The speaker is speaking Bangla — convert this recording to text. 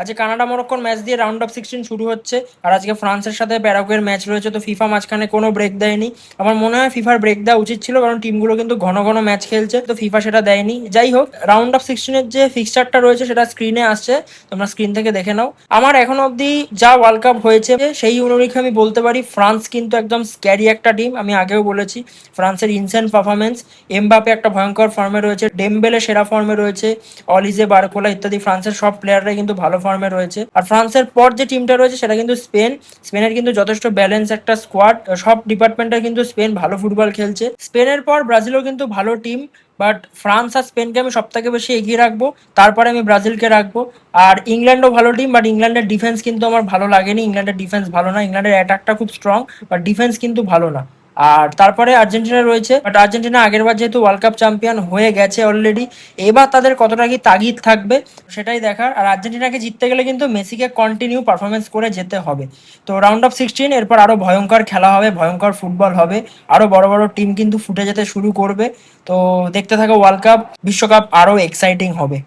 আজকে কানাডা মরক্কোর ম্যাচ দিয়ে রাউন্ড অফ 16 শুরু হচ্ছে। আর আজকে ফ্রান্সের সাথে প্যারাগুয়ের ম্যাচ রয়েছে। তো ফিফা মাঝখানে কোনো ব্রেক দেয়নি। আমার মনে হয় ফিফার ব্রেক দেওয়া উচিত ছিল, কারণ টিমগুলো কিন্তু ঘন ঘন ম্যাচ খেলছে, তো ফিফা সেটা দেয়নি। যাই হোক, রাউন্ড অফ 16-এর যে ফিক্সচারটা রয়েছে সেটা স্ক্রিনে আসছে, তোমরা স্ক্রিন থেকে দেখে নাও। আমার এখন অব্দি যা ওয়ার্ল্ড কাপ হয়েছে সেই অনুযায়ী আমি বলতে পারি ফ্রান্স কিন্তু একদম স্ক্যারি একটা টিম। আমি আগেও বলেছি ফ্রান্সের ইনসেন্ট পারফরমেন্স, এমবাপে একটা ভয়ঙ্কর ফর্মে রয়েছে, ডেমবেলে সেরা ফর্মে রয়েছে, অলিজে বারকোলা ইত্যাদি ফ্রান্সের সব প্লেয়াররাই কিন্তু ভালো ফর্মে রয়েছে। আর ফ্রান্সের পর যে টিমটা রয়েছে সেটা কিন্তু স্পেন। স্পেনের কিন্তু যথেষ্ট ব্যালেন্স একটা স্কোয়াড, সব ডিপার্টমেন্টে কিন্তু স্পেন ভালো ফুটবল খেলছে। স্পেনের পর ব্রাজিলও কিন্তু ভালো টিম, বাট ফ্রান্স আর স্পেনকে আমি সব থেকে বেশি এগিয়ে রাখবো, তারপরে আমি ব্রাজিলকে রাখবো। আর ইংল্যান্ডও ভালো টিম, বাট ইংল্যান্ডের ডিফেন্স কিন্তু আমার ভালো লাগেনি। ইংল্যান্ডের ডিফেন্স ভালো না, ইংল্যান্ডের অ্যাটাকটা খুব স্ট্রং, বাট ডিফেন্স কিন্তু ভালো না। আর তারপরে আর্জেন্টিনা রয়েছে, বাট আর্জেন্টিনা আগেরবার যেহেতু ওয়ার্ল্ড কাপ চ্যাম্পিয়ন হয়ে গেছে অলরেডি, এবার তাদের কতটা কি তাগিদ থাকবে সেটাই দেখার। আর আর্জেন্টিনাকে জিততে গেলে কিন্তু মেসিকে কন্টিনিউ পারফরমেন্স করে যেতে হবে। তো রাউন্ড অফ 16 এরপর আরো ভয়ঙ্কর খেলা হবে, ভয়ঙ্কর ফুটবল হবে, আরো বড় বড় টিম কিন্তু ফুটে যেতে শুরু করবে। তো দেখতে থাকো ওয়ার্ল্ড কাপ, বিশ্বকাপ আরো এক্সাইটিং হবে।